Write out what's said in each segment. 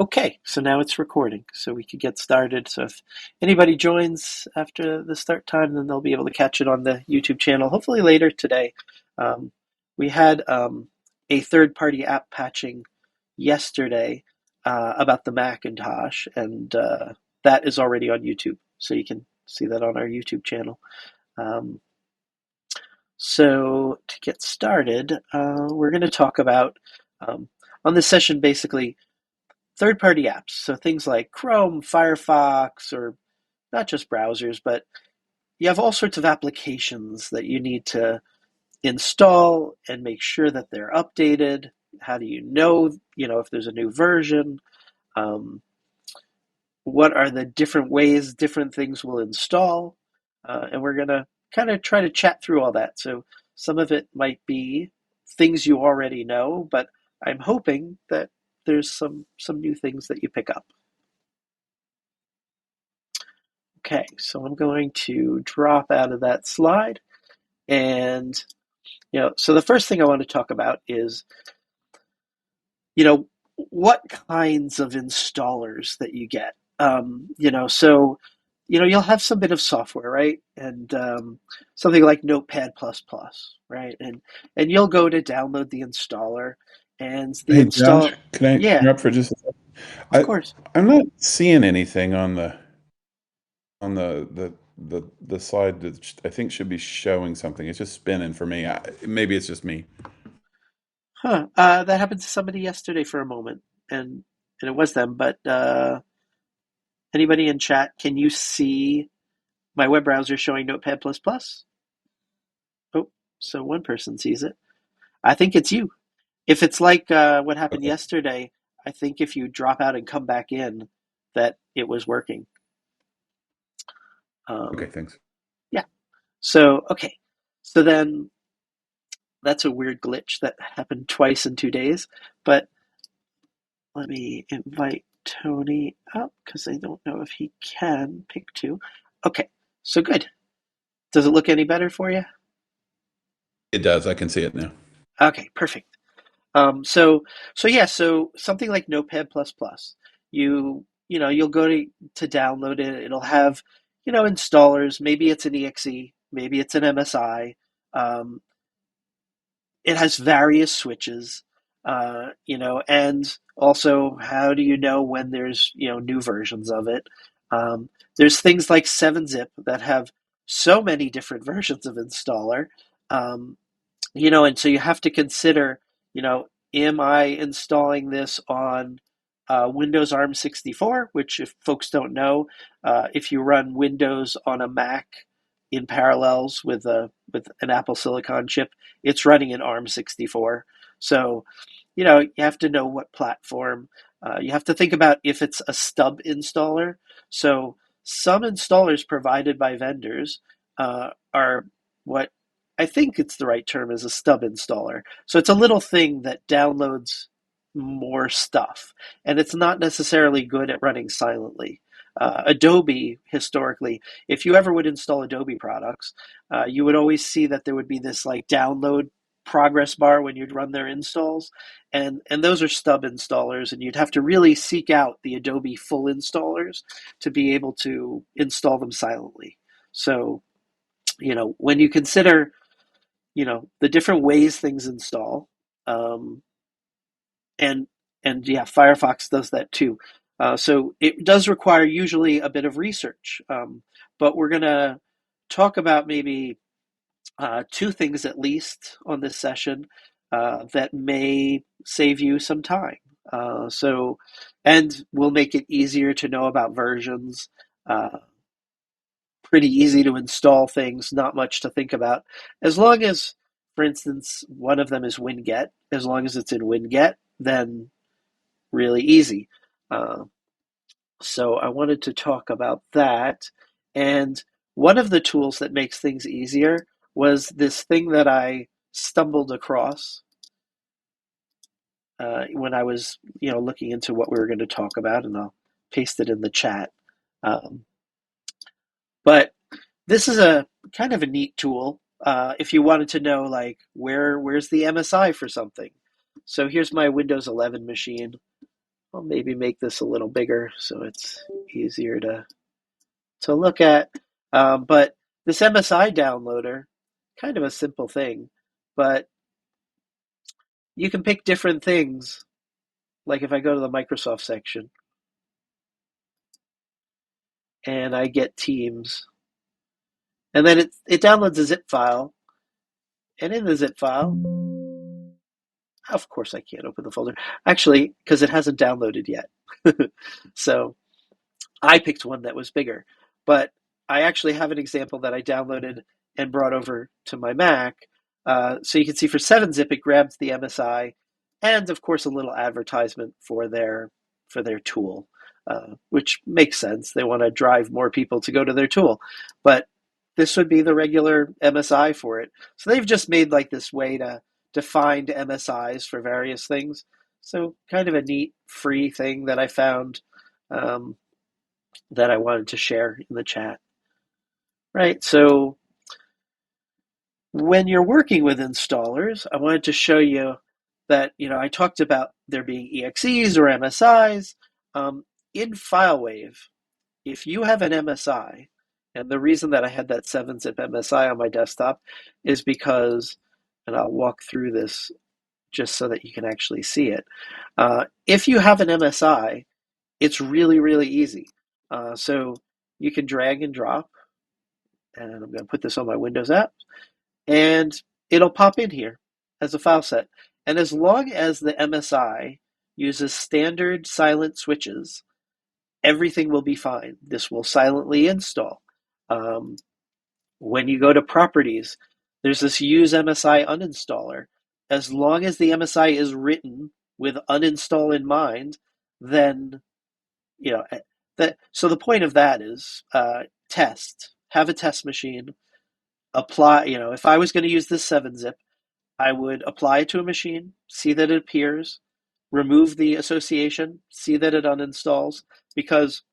Okay, so now it's recording, so we could get started. So if anybody joins after the start time, then they'll be able to catch it on the YouTube channel, hopefully later today. Um, we had a third-party app patching yesterday about the Macintosh, and that is already on YouTube, so you can see that on our YouTube channel. Um, so to get started, we're going to talk about um, on this session basically third-party apps, so things like Chrome, Firefox, or not just browsers, but you have all sorts of applications that you need to install and make sure that they're updated. How do you know, if there's a new version? Um, what are the different ways different things will install? And we're going to kind of try to chat through all that. So some of it might be things you already know, but I'm hoping that there's some new things that you pick up. Okay, so I'm going to drop out of that slide. And, so the first thing I want to talk about is, you know, what kinds of installers that you get. You'll have some bit of software, right? And something like Notepad++, right? And you'll go to download the installer and the Hey Josh, install, can I yeah, interrupt for just a second? of course. I'm not seeing anything on the slide that I think should be showing something. It's just spinning for me. Maybe it's just me. Huh. That happened to somebody yesterday for a moment, and it was them, but anybody in chat, can you see my web browser showing Notepad++? Oh, so one person sees it. I think it's you. If it's like what happened Okay. yesterday, I think if you drop out and come back in, that it was working. Okay, Um, thanks. yeah. So, okay. So then that's a weird glitch that happened twice in 2 days. But let me invite Tony up because I don't know if he can pick two. Okay. So good. Does it look any better for you? It does. I can see it now. Okay, perfect. So something like Notepad++, you'll go to download it. It'll have, installers. Maybe it's an exe, maybe it's an MSI. Um, it has various switches, and also how do you know when there's, new versions of it? There's things like 7-zip that have so many different versions of installer. Um, and so you have to consider, am I installing this on Windows ARM 64, which if folks don't know, if you run Windows on a Mac in parallels with an Apple Silicon chip, it's running in ARM 64. So, you have to know what platform. You have to think about if it's a stub installer. So some installers provided by vendors are what I think it's the right term is a stub installer. So it's a little thing that downloads more stuff, and it's not necessarily good at running silently. Adobe, historically, if you ever would install Adobe products, you would always see that there would be this like download progress bar when you'd run their installs, and those are stub installers, and you'd have to really seek out the Adobe full installers to be able to install them silently. So, when you consider the different ways things install, um, and yeah, Firefox does that too. So it does require usually a bit of research, but we're going to talk about maybe two things at least on this session that may save you some time. And will make it easier to know about versions. Pretty easy to install things, not much to think about. As long as, for instance, one of them is Winget, as long as it's in Winget, then really easy. Uh, so I wanted to talk about that. And one of the tools that makes things easier was this thing that I stumbled across when I was, looking into what we were going to talk about, and I'll paste it in the chat. Um, but this is a kind of a neat tool if you wanted to know like where's the MSI for something. So here's my Windows 11 machine. I'll maybe make this a little bigger so it's easier to look at. But this MSI downloader, kind of a simple thing, but you can pick different things. Like if I go to the Microsoft section and I get Teams, and then it downloads a zip file, and in the zip file, of course I can't open the folder. Actually, because it hasn't downloaded yet. So I picked one that was bigger, but I actually have an example that I downloaded and brought over to my Mac. So you can see for 7-zip, it grabs the MSI and, of course, a little advertisement for their tool, which makes sense. They want to drive more people to go to their tool, but this would be the regular MSI for it. So they've just made like this way to find MSIs for various things. So kind of a neat free thing that I found. Um, that I wanted to share in the chat. Right, so when you're working with installers, I wanted to show you that, I talked about there being EXEs or MSIs. In FileWave, if you have an MSI, and the reason that I had that 7-zip MSI on my desktop is because, and I'll walk through this just so that you can actually see it. If you have an MSI, it's really, really easy. So you can drag and drop, and I'm going to put this on my Windows app, and it'll pop in here as a file set. And as long as the MSI uses standard silent switches, everything will be fine. This will silently install. Um, when you go to properties, there's this use MSI uninstaller. As long as the MSI is written with uninstall in mind, then you know that. So the point of that is test. Have a test machine. Apply. If I was going to use this 7-zip, I would apply it to a machine, see that it appears, remove the association, see that it uninstalls, because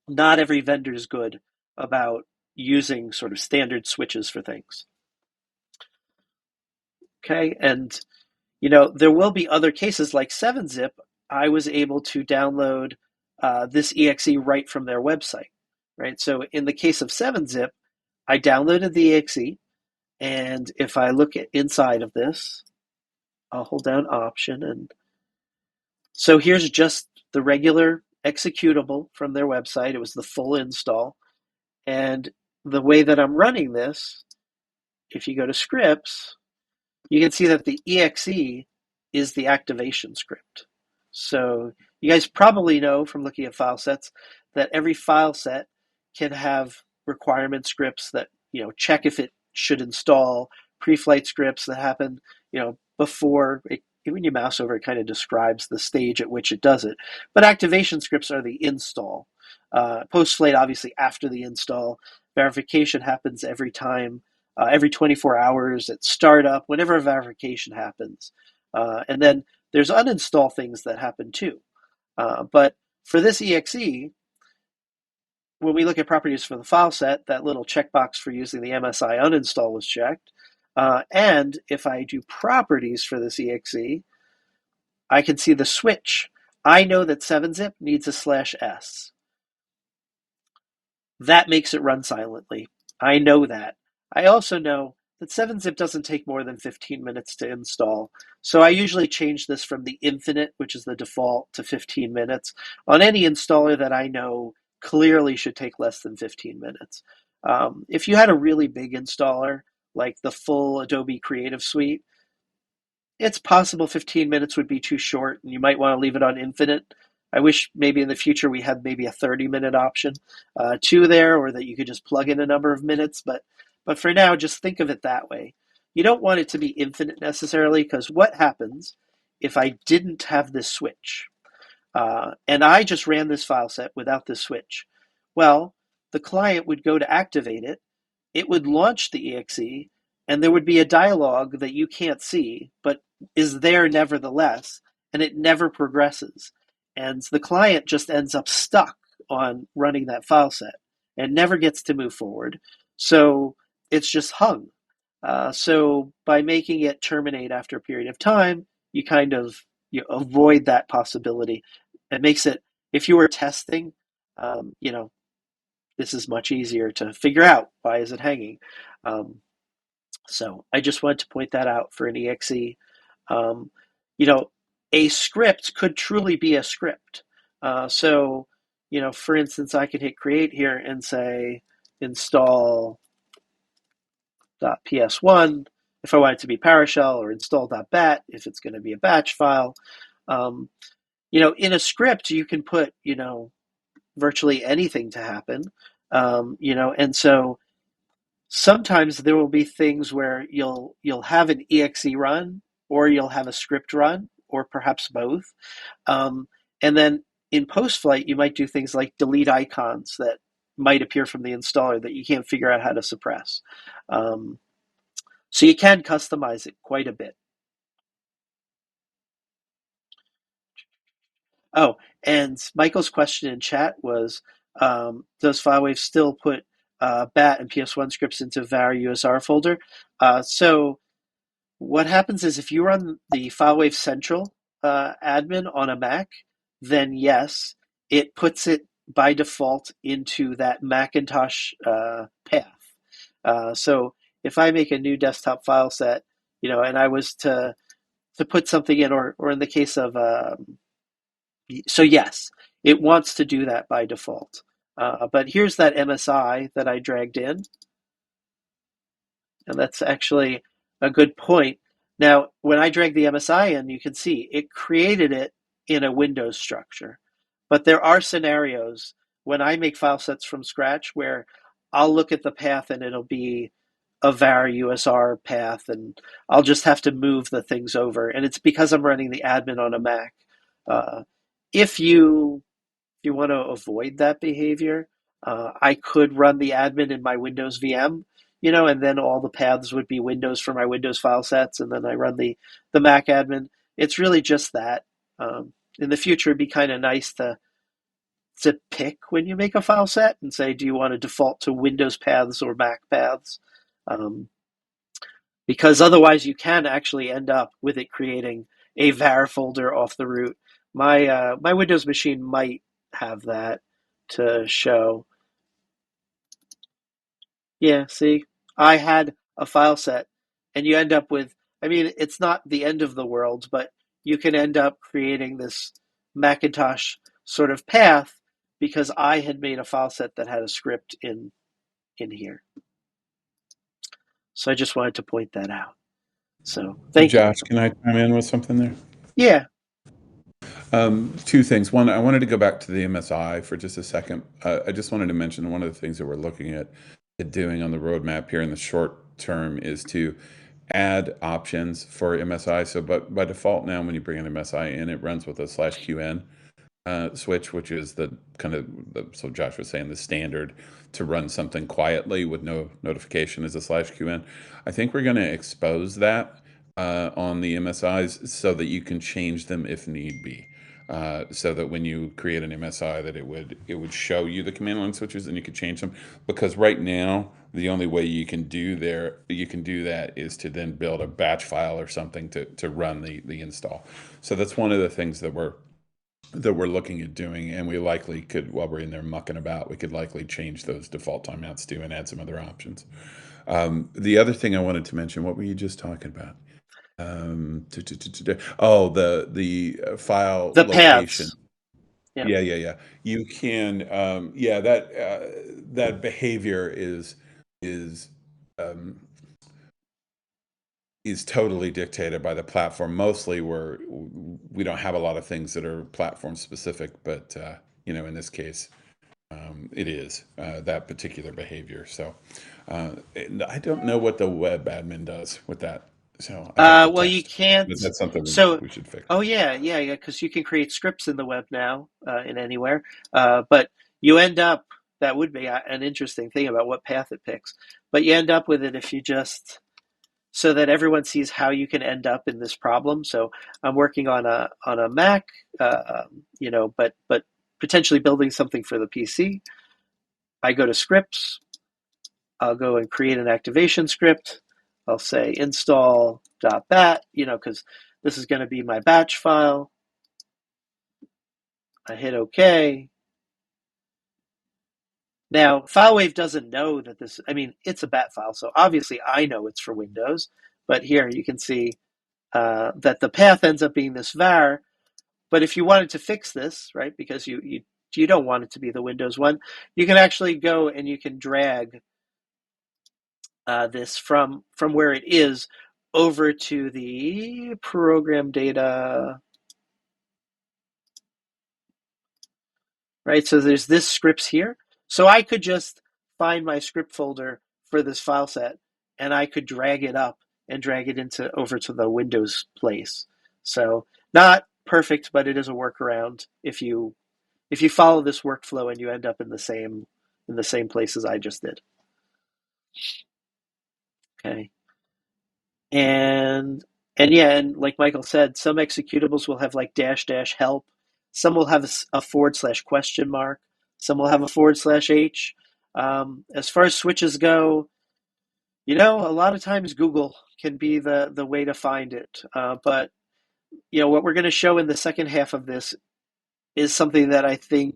not every vendor is good about using sort of standard switches for things. Okay, and there will be other cases like 7-zip. I was able to download this exe right from their website, right? So in the case of 7-zip, I downloaded the exe, and if I look at inside of this, I'll hold down Option, and so here's just the regular executable from their website. It was the full install, and the way that I'm running this, if you go to scripts, you can see that the exe is the activation script. So you guys probably know from looking at file sets that every file set can have requirement scripts that check if it should install, pre-flight scripts that happen before it. When you mouse over, it kind of describes the stage at which it does it. But activation scripts are the install. Post-flight, obviously, after the install. Verification happens every time, every 24 hours at startup, whenever a verification happens. And then there's uninstall things that happen too. But for this exe, when we look at properties for the file set, that little checkbox for using the MSI uninstall was checked. And if I do properties for this exe, I can see the switch. I know that 7-zip needs a /s. That makes it run silently. I know that. I also know that 7-zip doesn't take more than 15 minutes to install. So I usually change this from the infinite, which is the default, to 15 minutes on any installer that I know clearly should take less than 15 minutes. If you had a really big installer, like the full Adobe Creative Suite, it's possible 15 minutes would be too short and you might want to leave it on infinite. I wish maybe in the future we had maybe a 30-minute option too there, or that you could just plug in a number of minutes. But for now, just think of it that way. You don't want it to be infinite necessarily, because what happens if I didn't have this switch? And I just ran this file set without this switch. Well, the client would go to activate it, it would launch the exe, and there would be a dialog that you can't see, but is there nevertheless, and it never progresses. And the client just ends up stuck on running that file set and never gets to move forward. So it's just hung. So by making it terminate after a period of time, you kind of avoid that possibility. It makes it, if you were testing, this is much easier to figure out why is it hanging. Um, so I just wanted to point that out for an exe. Um, you know, a script could truly be a script. So, for instance, I could hit create here and say install .ps1 if I want it to be PowerShell, or install.bat if it's going to be a batch file. Um, in a script, you can put, virtually anything to happen. And so sometimes there will be things where you'll have an exe run, or you'll have a script run, or perhaps both. Um, and then in post flight, you might do things like delete icons that might appear from the installer that you can't figure out how to suppress. Um, so you can customize it quite a bit. Oh, and Michael's question in chat was, does FileWave still put BAT and PS1 scripts into var USR folder? So what happens is, if you run the FileWave Central admin on a Mac, then yes, it puts it by default into that Macintosh path. So if I make a new desktop file set, and I was to put something in, or in the case of so yes, it wants to do that by default. But here's that MSI that I dragged in, and that's actually a good point. Now, when I drag the MSI in, you can see it created it in a Windows structure. But there are scenarios when I make file sets from scratch where I'll look at the path and it'll be a var USR path, and I'll just have to move the things over. And it's because I'm running the admin on a Mac. Uh, if you want to avoid that behavior, I could run the admin in my Windows VM, and then all the paths would be Windows for my Windows file sets, and then I run the Mac admin. It's really just that. In the future, it'd be kind of nice to pick when you make a file set and say, do you want to default to Windows paths or Mac paths? Um, because otherwise, you can actually end up with it creating a var folder off the root. My Windows machine might have that to show. Yeah, see, I had a file set, and you end up with, I mean, it's not the end of the world, but you can end up creating this Macintosh sort of path because I had made a file set that had a script in here. So I just wanted to point that out. So thank you, Josh, Michael. can I chime in with something there? Yeah. Two things. One, I wanted to go back to the MSI for just a second. I just wanted to mention one of the things that we're looking at doing on the roadmap here in the short term is to add options for MSI. So, but by default now, when you bring an MSI in, it runs with a /qn switch, which is the kind of so Josh was saying the standard to run something quietly with no notification is a /qn. I think we're going to expose that on the MSIs so that you can change them if need be. So that when you create an MSI, that it would show you the command line switches and you could change them. Because right now, the only way you can do that is to then build a batch file or something to run the install. So that's one of the things that we're looking at doing, and we likely could, while we're in there mucking about, we could likely change those default timeouts too and add some other options. The other thing I wanted to mention, what were you just talking about? Oh, the file The location. paths. Yeah. Yeah, yeah, yeah. You can, yeah, that behavior is um, is totally dictated by the platform. Mostly, we don't have a lot of things that are platform specific, but in this case, it is that particular behavior. So I don't know what the web admin does with that. So I'd have to Well, you test it. can't. But that's something So, we should fix. oh yeah, yeah, yeah, because you can create scripts in the web now, in anywhere. But you end up, that would be an interesting thing about what path it picks. But you end up with it if you just, so that everyone sees how you can end up in this problem. So I'm working on a Mac, but potentially building something for the PC. I go to scripts. I'll go and create an activation script. I'll say install.bat, because this is going to be my batch file. I hit OK. Now, FileWave doesn't know that this, I mean, it's a bat file, so obviously I know it's for Windows, but here you can see that the path ends up being this var. But if you wanted to fix this, right, because you don't want it to be the Windows one, you can actually go and you can drag this from where it is over to the program data, right? So there's this scripts here. So I could just find my script folder for this file set, and I could drag it up and drag it into over to the Windows place. So not perfect, but it is a workaround if you follow this workflow and you end up in the same place as I just did. Okay. And and yeah, and like Michael said, some executables will have like dash dash help. Some will have a forward slash question mark. Some will have a forward slash H. As far as switches go, a lot of times Google can be the way to find it. But what we're going to show in the second half of this is something that I think,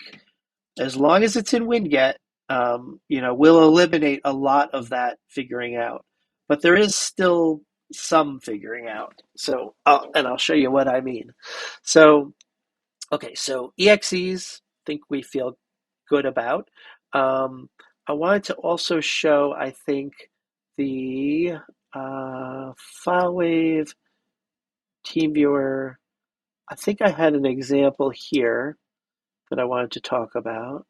as long as it's in Winget, we'll eliminate a lot of that figuring out. But there is still some figuring out. So, and I'll show you what I mean. So, okay, so EXEs, I think we feel good about. I wanted to also show, I think, the FileWave TeamViewer. I think I had an example here that I wanted to talk about,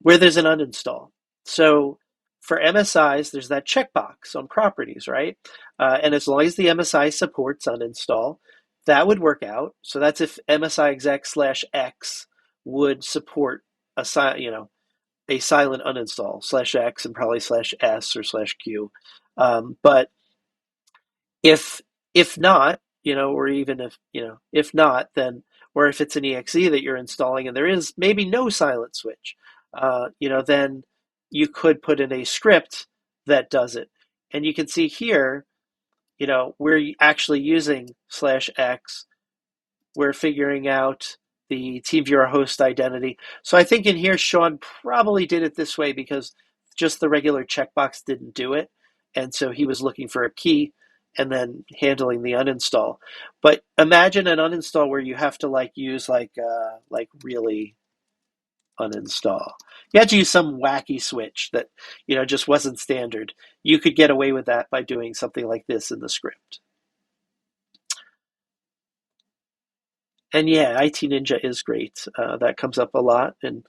where there's an uninstall. So for MSIs, there's that checkbox on properties, right? And as long as the MSI supports uninstall, that would work out. So that's if MSI exec slash X would support a silent uninstall slash X and probably slash S or slash Q. But if if not, or even if not, then, or if it's an exe that you're installing and there is maybe no silent switch, then you could put in a script that does it. And you can see here, we're actually using slash X. We're figuring out the TeamViewer host identity. So I think in here, Sean probably did it this way because just the regular checkbox didn't do it. And so he was looking for a key and then handling the uninstall. But imagine an uninstall where you have to use really uninstall. You had to use some wacky switch that, just wasn't standard. You could get away with that by doing something like this in the script. And yeah, IT Ninja is great. That comes up a lot, and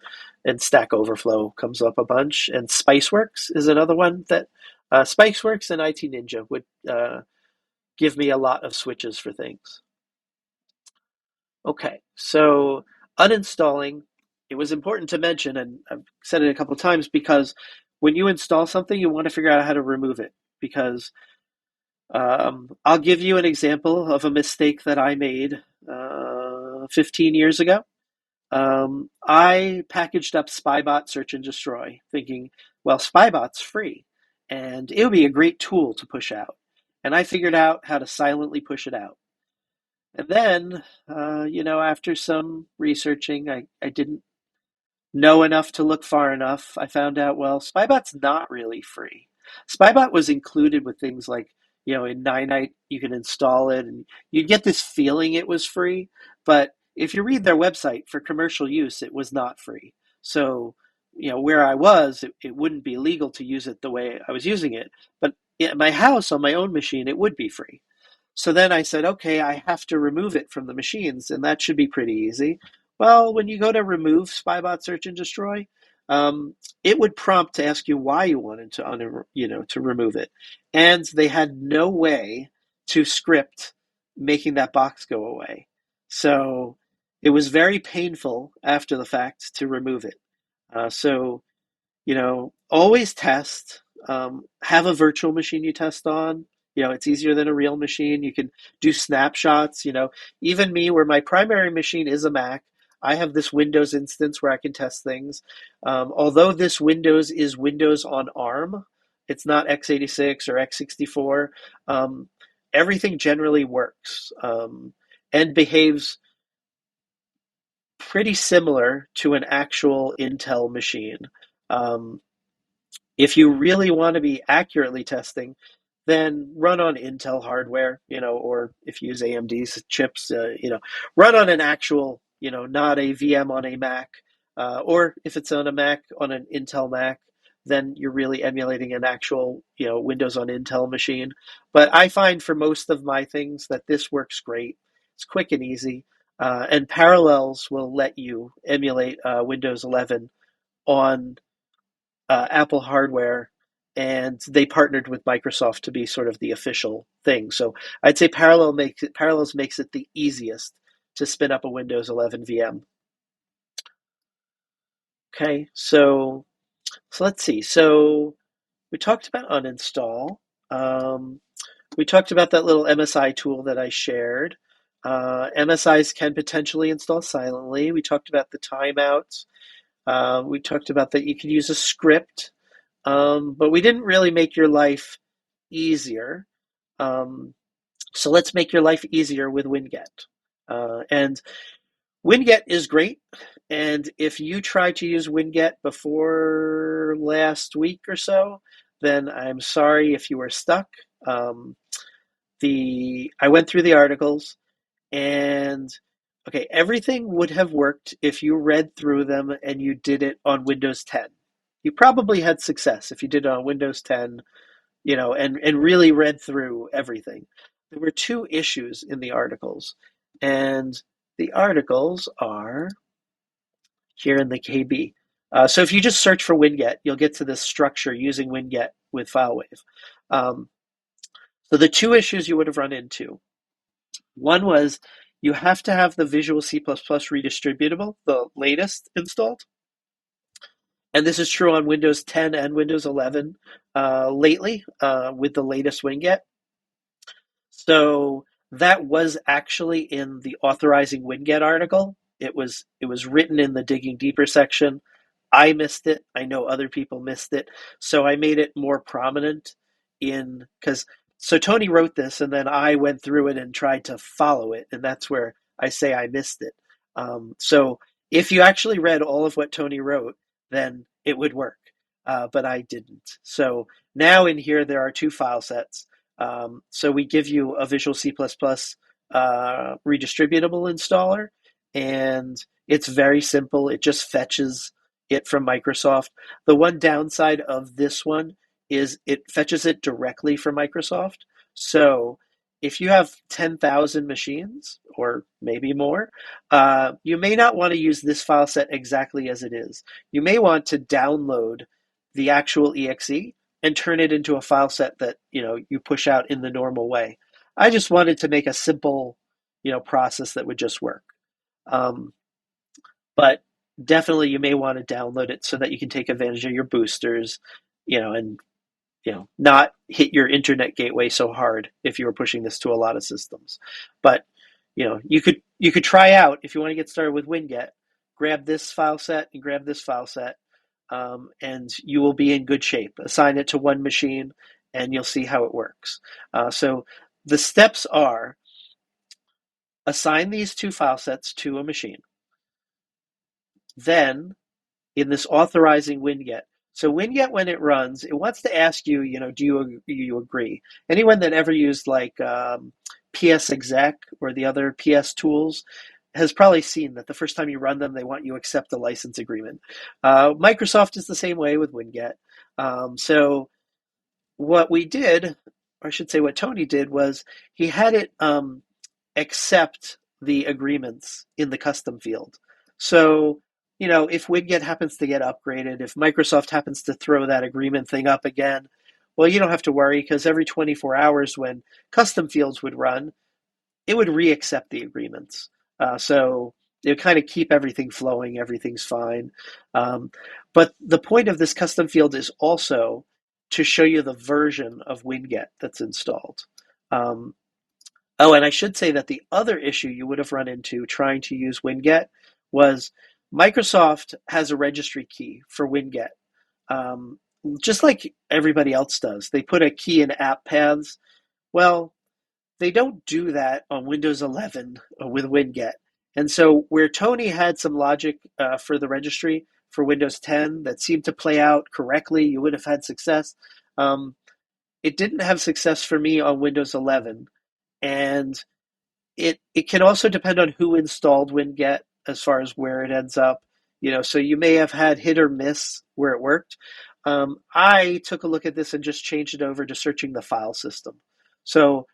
Stack Overflow comes up a bunch. And Spiceworks is another one that Spiceworks and IT Ninja would give me a lot of switches for things. Okay, so uninstalling, it was important to mention, and I've said it a couple of times, because when you install something, you want to figure out how to remove it. Because I'll give you an example of a mistake that I made 15 years ago. I packaged up Spybot Search and Destroy, thinking, well, Spybot's free, and it would be a great tool to push out. And I figured out how to silently push it out. And then, after some researching, I didn't know enough to look far enough. I found out, well, Spybot's not really free. Spybot was included with things like, in Ninite, you can install it and you'd get this feeling it was free. But if you read their website for commercial use, it was not free. So, where I was, it wouldn't be legal to use it the way I was using it. But at my house on my own machine, it would be free. So then I said, okay, I have to remove it from the machines, and that should be pretty easy. Well, when you go to remove Spybot Search and Destroy, it would prompt to ask you why you wanted to remove it, and they had no way to script making that box go away. So it was very painful after the fact to remove it. So always test. Have a virtual machine you test on. It's easier than a real machine. You can do snapshots. Even me, where my primary machine is a Mac, I have this Windows instance where I can test things. Although this Windows is Windows on ARM, it's not x86 or x64. Everything generally works and behaves pretty similar to an actual Intel machine. Um, if you really want to be accurately testing, then run on Intel hardware, or if you use AMD's chips, run on an actual, not a VM on a Mac, or if it's on a Mac, on an Intel Mac, then you're really emulating an actual, Windows on Intel machine. But I find for most of my things that this works great. It's quick and easy, and Parallels will let you emulate Windows 11 on Apple hardware, and they partnered with Microsoft to be sort of the official thing. So I'd say Parallels makes it the easiest to spin up a Windows 11 VM. Okay, so let's see. So we talked about uninstall. Um, we talked about that little MSI tool that I shared. MSIs can potentially install silently. We talked about the timeouts. We talked about that you can use a script. But we didn't really make your life easier. Um, so let's make your life easier with Winget. And Winget is great. And if you tried to use Winget before last week or so, then I'm sorry if you were stuck. Um, I went through the articles, and okay, everything would have worked if you read through them and you did it on Windows 10. You probably had success if you did it on Windows 10, and really read through everything. There were two issues in the articles, and the articles are here in the KB. So if you just search for Winget, you'll get to this structure using Winget with FileWave. Um, so the two issues you would have run into, one was you have to have the Visual C++ redistributable, the latest, installed. And this is true on Windows 10 and Windows 11 lately with the latest Winget. So that was actually in the authorizing Winget article. It was written in the digging deeper section. I missed it. I know other people missed it. So I made it more prominent in because so Tony wrote this and then I went through it and tried to follow it, and that's where I say I missed it. So if you actually read all of what Tony wrote, then it would work. But I didn't. So now in here there are two file sets. So we give you a Visual C++ redistributable installer, and it's very simple. It just fetches it from Microsoft. The one downside of this one is it fetches it directly from Microsoft. So if you have 10,000 machines or maybe more, you may not want to use this file set exactly as it is. You may want to download the actual exe and turn it into a file set that you push out in the normal way. I just wanted to make a simple process that would just work. Um, but definitely you may want to download it so that you can take advantage of your boosters, and not hit your internet gateway so hard if you were pushing this to a lot of systems. But you could try out if you want to get started with Winget. Grab this file set and grab this file set, and you will be in good shape. Assign it to one machine, and you'll see how it works. So the steps are: assign these two file sets to a machine. Then in this authorizing Winget. So Winget, when it runs, it wants to ask you, do you agree? Anyone that ever used like PS exec or the other PS tools has probably seen that the first time you run them, they want you to accept the license agreement. Microsoft is the same way with Winget. So what we did, or I should say what Tony did, was he had it accept the agreements in the custom field. So, if Winget happens to get upgraded, if Microsoft happens to throw that agreement thing up again, well, you don't have to worry because every 24 hours when custom fields would run, it would re-accept the agreements. So it kind of keep everything flowing, everything's fine. Um, but the point of this custom field is also to show you the version of Winget that's installed. Um, Oh, and I should say that the other issue you would have run into trying to use Winget was Microsoft has a registry key for Winget, um, just like everybody else does. They put a key in app paths. Well, they don't do that on Windows 11 with Winget. And so where Tony had some logic for the registry for Windows 10 that seemed to play out correctly, you would have had success. Um, it didn't have success for me on Windows 11, and it can also depend on who installed Winget as far as where it ends up. So you may have had hit or miss where it worked. I took a look at this and just changed it over to searching the file system. So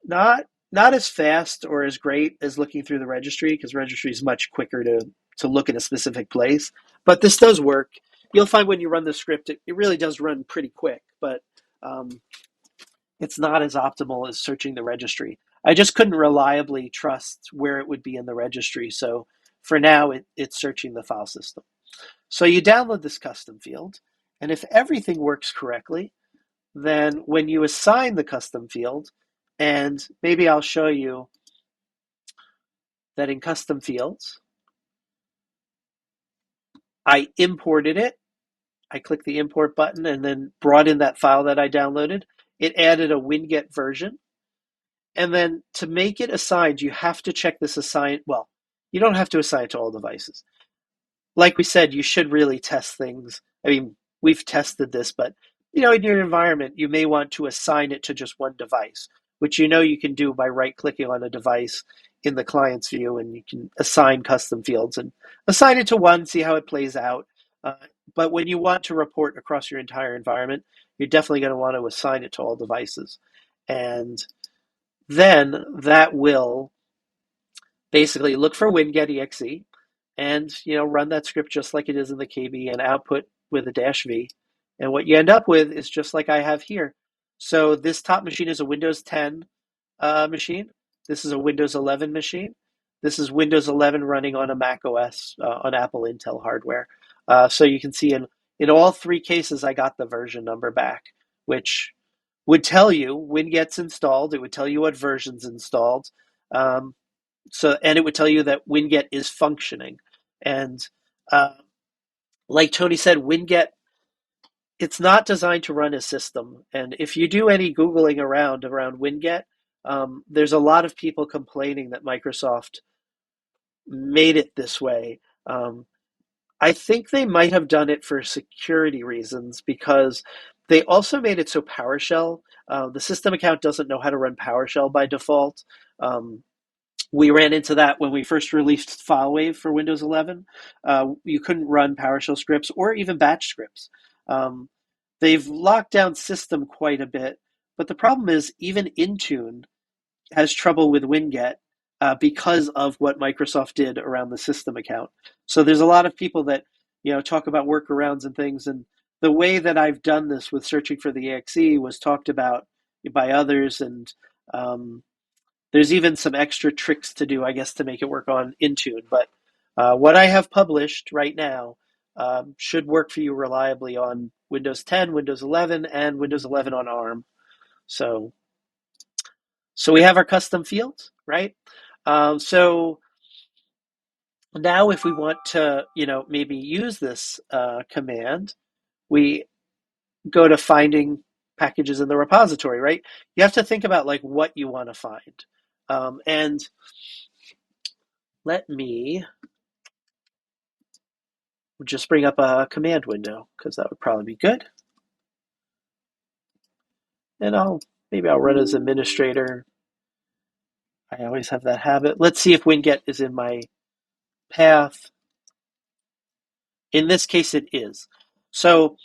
not as fast or as great as looking through the registry, because registry is much quicker to look in a specific place. But this does work. You'll find when you run the script, it really does run pretty quick, but um, it's not as optimal as searching the registry. I just couldn't reliably trust where it would be in the registry. So for now, it's searching the file system. So you download this custom field, and if everything works correctly, then when you assign the custom field, and maybe I'll show you that in custom fields, I imported it. I clicked the import button and then brought in that file that I downloaded. It added a Winget version. And then to make it assigned, you have to check this assign. Well, you don't have to assign it to all devices. Like we said, you should really test things. I mean, we've tested this, but in your environment, you may want to assign it to just one device, which you can do by right-clicking on a device in the client's view, and you can assign custom fields and assign it to one, see how it plays out. Uh, but when you want to report across your entire environment, you're definitely going to want to assign it to all devices. And then that will basically look for winget.exe and run that script just like it is in the KB and output with a -v. And what you end up with is just like I have here. So this top machine is a Windows 10 machine. This is a Windows 11 machine. This is Windows 11 running on a Mac OS on Apple Intel hardware. So you can see in all three cases, I got the version number back, which would tell you when gets installed. It would tell you what version's installed. Um, and it would tell you that Winget is functioning. And uh, like Tony said, Winget, it's not designed to run a system. And if you do any Googling around Winget, there's a lot of people complaining that Microsoft made it this way. I think they might have done it for security reasons because they also made it so PowerShell. The system account doesn't know how to run PowerShell by default. We ran into that when we first released FileWave for Windows 11. You couldn't run PowerShell scripts or even batch scripts. Um, they've locked down system quite a bit, but the problem is even Intune has trouble with Winget because of what Microsoft did around the system account. So there's a lot of people that talk about workarounds and things, and the way that I've done this with searching for the exe was talked about by others, and there's even some extra tricks to do, I guess, to make it work on Intune. But what I have published right now should work for you reliably on Windows 10, Windows 11, and Windows 11 on ARM. So we have our custom fields, right? So now if we want to, maybe use this command, we go to finding packages in the repository, right? You have to think about like what you want to find. And let me just bring up a command window because that would probably be good. And maybe I'll run as administrator. I always have that habit. Let's see if Winget is in my path. In this case, it is. So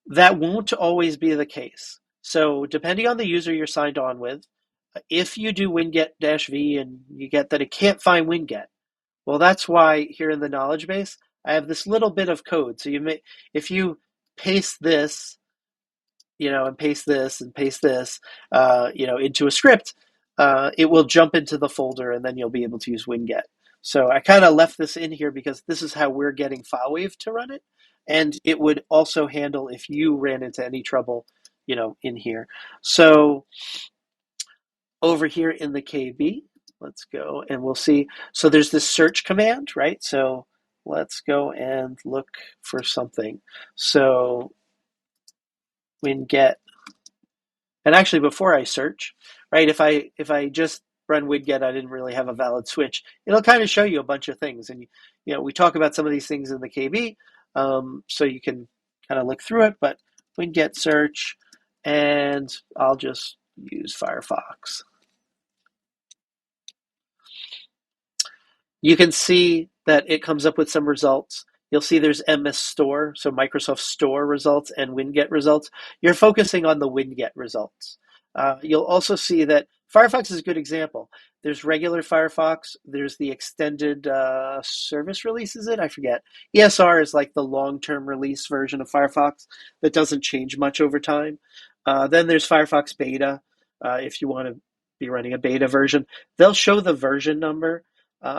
that won't always be the case. So depending on the user you're signed on with, if you do winget-v and you get that it can't find Winget, well, that's why here in the knowledge base, I have this little bit of code. So if you paste this, and paste this and paste this, into a script, it will jump into the folder and then you'll be able to use Winget. So I kind of left this in here because this is how we're getting FileWave to run it. And it would also handle if you ran into any trouble, in here. So over here in the KB, let's go and we'll see. So there's this search command, right? So let's go and look for something. So Winget. And actually, before I search, right, if I just run Winget, I didn't really have a valid switch. It'll kind of show you a bunch of things. And, we talk about some of these things in the KB, so you can kind of look through it. But Winget search, and I'll just use Firefox. You can see that it comes up with some results. You'll see there's MS Store, so Microsoft Store results and Winget results. You're focusing on the Winget results. You'll also see that Firefox is a good example. There's regular Firefox. There's the extended service release, is it? I forget. ESR is like the long-term release version of Firefox that doesn't change much over time. Then there's Firefox Beta, if you want to be running a beta version. They'll show the version number.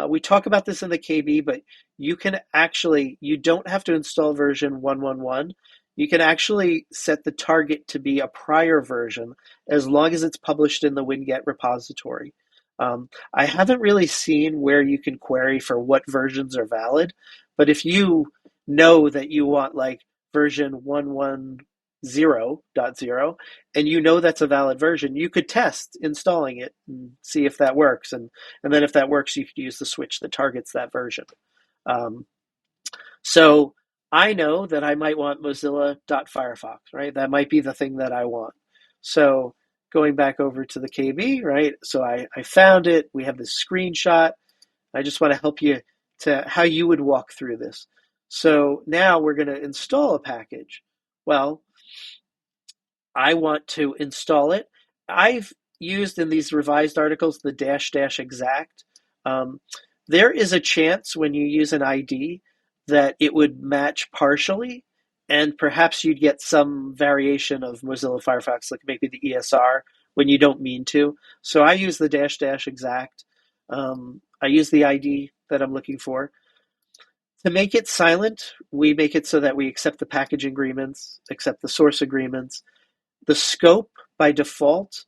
We talk about this in the KB, but you don't have to install version 111. You can actually set the target to be a prior version as long as it's published in the Winget repository. I haven't really seen where you can query for what versions are valid, but if you know that you want like version 110.0 and you know that's a valid version, you could test installing it and see if that works. And then if that works, you could use the switch that targets that version. Um, so I know that I might want Mozilla.Firefox, right? That might be the thing that I want. So going back over to the KB, right? So I found it. We have this screenshot. I just want to help you to how you would walk through this. So now we're going to install a package. Well, I want to install it. I've used in these revised articles the dash dash exact. Um, there is a chance when you use an ID that it would match partially, and perhaps you'd get some variation of Mozilla Firefox, like maybe the ESR, when you don't mean to. So I use the dash dash exact. I use the ID that I'm looking for. To make it silent, we make it so that we accept the package agreements, accept the source agreements. The scope by default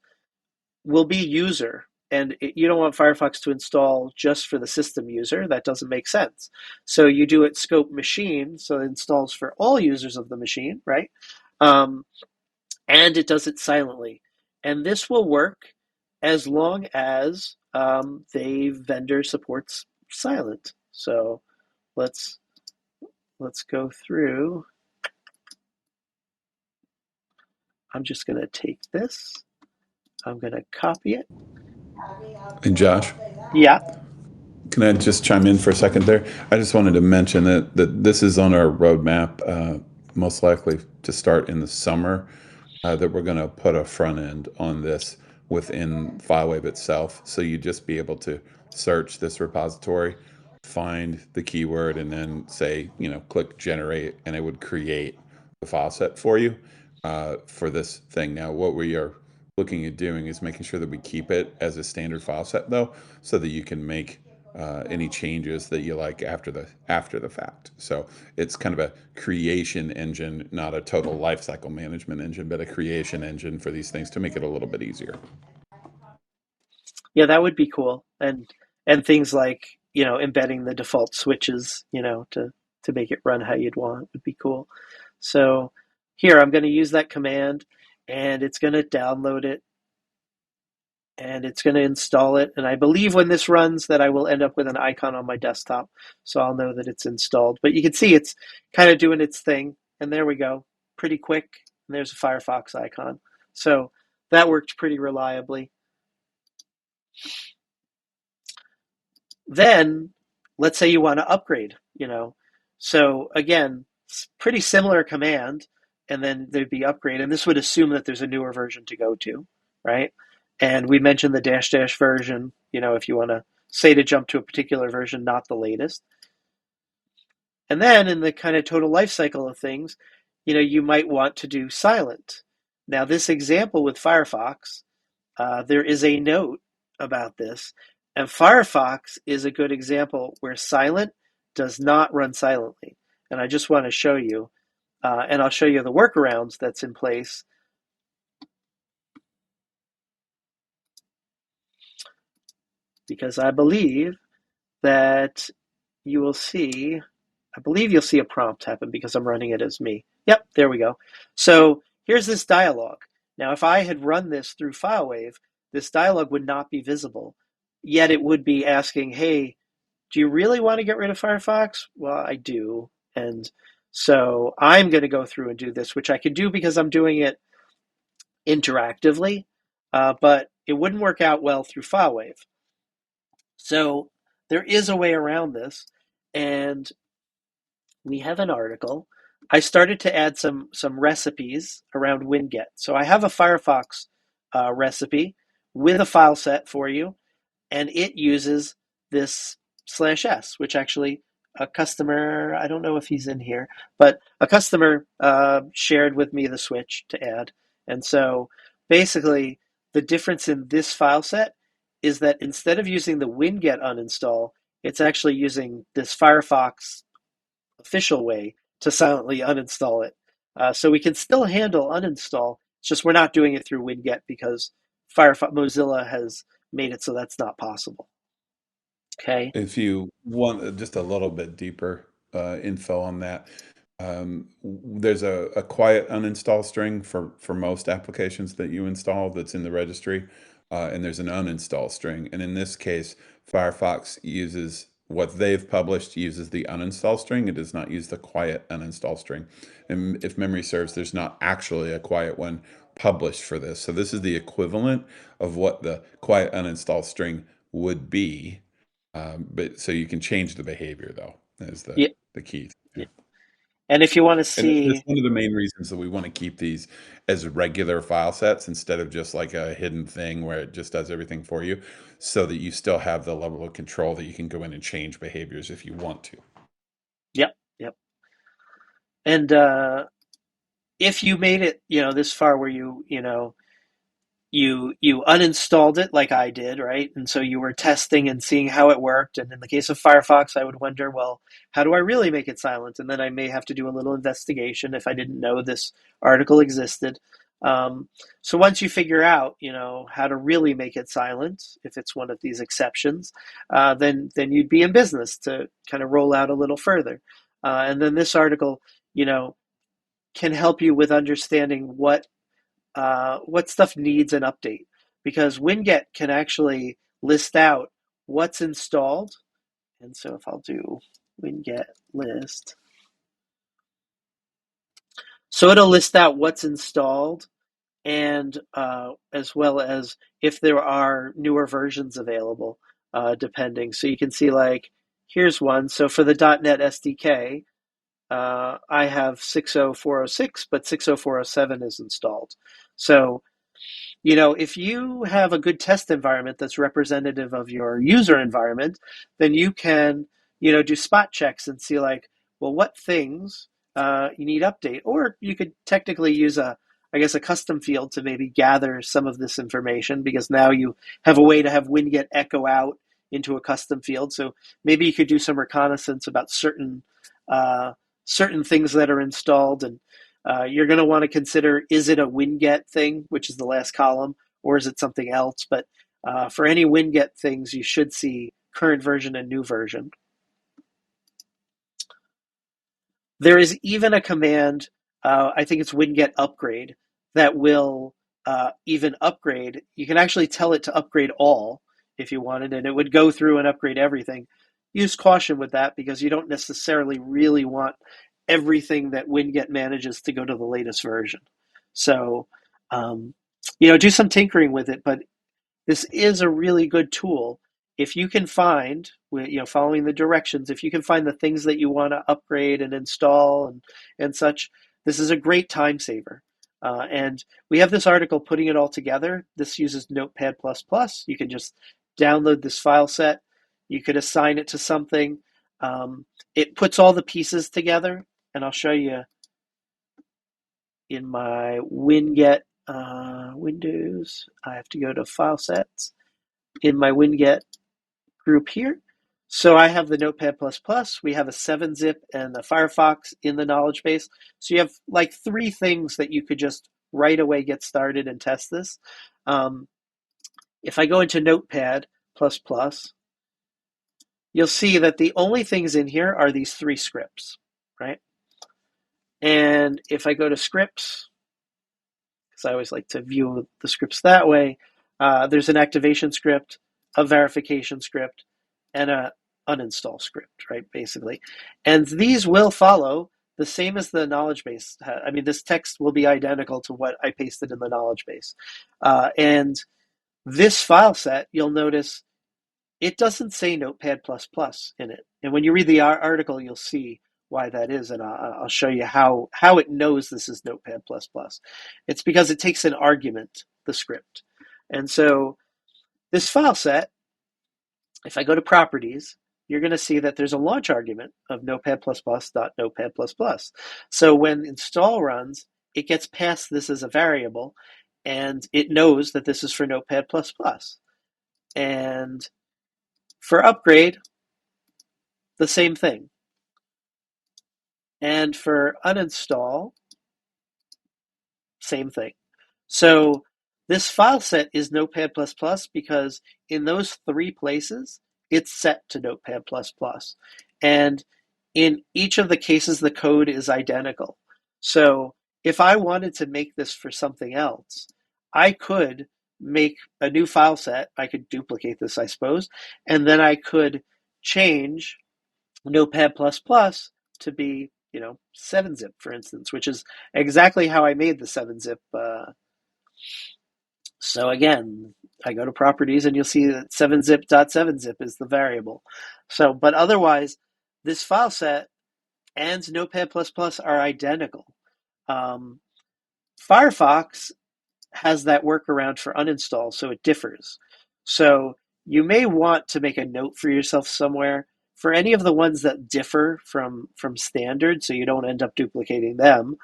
will be user, and you don't want Firefox to install just for the system user. That doesn't make sense. So you do it scope machine, so it installs for all users of the machine, right? Um, and it does it silently. And this will work as long as the vendor supports silent. So let's go through. I'm just going to take this. I'm going to copy it. And Josh, Yeah. can I just chime in for a second there? I just wanted to mention that this is on our roadmap, most likely to start in the summer, that we're going to put a front end on this within FileWave itself. So you just be able to search this repository, find the keyword, and then say, click generate, and it would create the file set for you for this thing. Now, what we are looking at doing is making sure that we keep it as a standard file set, though, so that you can make any changes that you like after the fact. So it's kind of a creation engine, not a total lifecycle management engine, but a creation engine for these things to make it a little bit easier. Yeah, that would be cool. And things like, embedding the default switches, to make it run how you'd want would be cool. So here I'm going to use that command, and it's going to download it, and it's going to install it. And I believe when this runs that I will end up with an icon on my desktop, so I'll know that it's installed. But you can see it's kind of doing its thing, and there we go. Pretty quick. And there's a Firefox icon. So that worked pretty reliably. Then let's say you want to upgrade. So again, pretty similar command, and then there'd be upgrade, and this would assume that there's a newer version to go to, right? And we mentioned the dash dash version, if you want to say to jump to a particular version, not the latest. And then in the kind of total life cycle of things, you might want to do silent. Now, this example with Firefox, there is a note about this, and Firefox is a good example where silent does not run silently. And I just want to show you, and I'll show you the workarounds that's in place. Because I believe that you will see, I believe you'll see a prompt happen because I'm running it as me. Yep, there we go. So here's this dialog. Now, if I had run this through FileWave, this dialog would not be visible. yet it would be asking, hey, do you really want to get rid of Firefox? Well, I do. And so I'm going to go through and do this, which I can do because I'm doing it interactively, but it wouldn't work out well through FileWave. So there is a way around this, and we have an article. I started to add some recipes around Winget. So I have a Firefox recipe with a file set for you, and it uses this /s, which actually a customer, I don't know if he's in here, but a customer shared with me the switch to add. And so basically, the difference in this file set is that instead of using the Winget uninstall, it's actually using this Firefox official way to silently uninstall it. So we can still handle uninstall. It's just we're not doing it through Winget because Firefox Mozilla has made it so that's not possible. Okay. If you want just a little bit deeper info on that, there's a quiet uninstall string for most applications that you install that's in the registry, and there's an uninstall string. And in this case, Firefox uses what they've published uses the uninstall string. It does not use the quiet uninstall string. And if memory serves, there's not actually a quiet one published for this. So this is the equivalent of what the quiet uninstall string would be, but so you can change the behavior though, is Yeah. the key. Yeah. And if you want to And that's see, one of the main reasons that we want to keep these as regular file sets instead of just like a hidden thing where it just does everything for you, so that you still have the level of control that you can go in and change behaviors if you want to. yep, yep. And if you made it, this far where you uninstalled it like I did, right? And so you were testing and seeing how it worked. And in the case of Firefox, I would wonder, well, how do I really make it silent? And then I may have to do a little investigation if I didn't know this article existed. Um, so once you figure out, how to really make it silent, if it's one of these exceptions, then you'd be in business to kind of roll out a little further. And then this article, you know, can help you with understanding what stuff needs an update, because Winget can actually list out what's installed. And so if I'll do Winget list, so it'll list out what's installed, and as well as if there are newer versions available, depending. So you can see, like, here's one. So for the .NET SDK, I have 60406, but 60407 is installed. So if you have a good test environment that's representative of your user environment, then you can, do spot checks and see, like, well, what things you need update. Or you could technically use I guess, a custom field to maybe gather some of this information, because now you have a way to have Winget echo out into a custom field. So maybe you could do some reconnaissance about uh, certain things that are installed, and you're going to want to consider, is it a Winget thing, which is the last column, or is it something else? But for any Winget things, you should see current version and new version. There is even a command, I think it's Winget upgrade, that will even upgrade. You can actually tell it to upgrade all if you wanted, and it would go through and upgrade everything. Use caution with that, because you don't necessarily really want everything that Winget manages to go to the latest version. So, do some tinkering with it, but this is a really good tool. If you can find, following the directions, if you can find the things that you want to upgrade and install and such, this is a great time saver. And we have this article putting it all together. This uses Notepad++. You can just download this file set. You could assign it to something. It puts all the pieces together, and I'll show you in my Winget Windows. I have to go to File Sets in my Winget group here. So I have the Notepad++, we have a 7-zip and a Firefox in the knowledge base. So you have like three things that you could just right away get started and test this. If I go into Notepad++, you'll see that the only things in here are these three scripts, right? And if I go to scripts, because I always like to view the scripts that way, there's an activation script, a verification script, and a uninstall script, right? Basically, and these will follow the same as the knowledge base. I mean, this text will be identical to what I pasted in the knowledge base, and this file set, you'll notice it doesn't say Notepad++ in it. And when you read the article, you'll see why that is, and I'll show you how it knows this is Notepad++. It's because it takes an argument, the script. And so this file set, if I go to properties, you're going to see that there's a launch argument of notepad++.notepad++. So when install runs, it gets passed this as a variable, and it knows that this is for Notepad++. And for upgrade, the same thing. And for uninstall, same thing. So this file set is Notepad++ because in those three places, it's set to Notepad++. And in each of the cases, the code is identical. So if I wanted to make this for something else, I could make a new file set. I could duplicate this, I suppose, and then I could change Notepad++ to be, 7-zip, for instance, which is exactly how I made the 7-zip. So again, I go to properties and you'll see that 7zip.7zip is the variable. So, but otherwise, this file set and Notepad++ are identical. Firefox has that workaround for uninstall, so it differs. So you may want to make a note for yourself somewhere for any of the ones that differ from standard, so you don't end up duplicating them.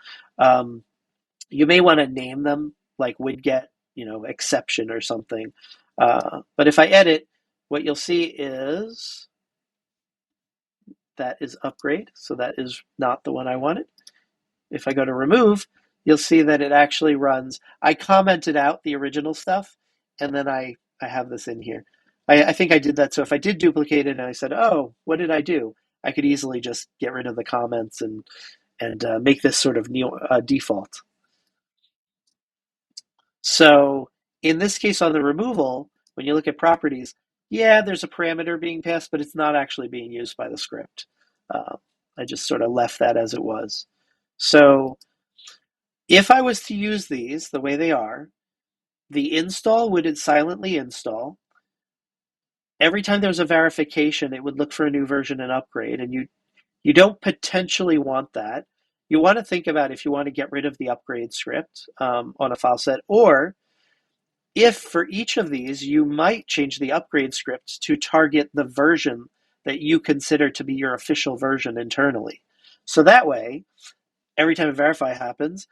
You may want to name them like Winget, exception or something. But if I edit, what you'll see is that is upgrade, so that is not the one I wanted. If I go to remove, you'll see that it actually runs. I commented out the original stuff, and then I have this in here. I think I did that, so if I did duplicate it and I said, oh, what did I do? I could easily just get rid of the comments and make this sort of default. So in this case on the removal, when you look at properties, yeah, there's a parameter being passed, but it's not actually being used by the script. I just sort of left that as it was. So if I was to use these the way they are, the install would silently install. Every time there was a verification, it would look for a new version and upgrade, and you don't potentially want that. You want to think about if you want to get rid of the upgrade script on a file set, or if for each of these you might change the upgrade script to target the version that you consider to be your official version internally. So that way, every time a verify happens,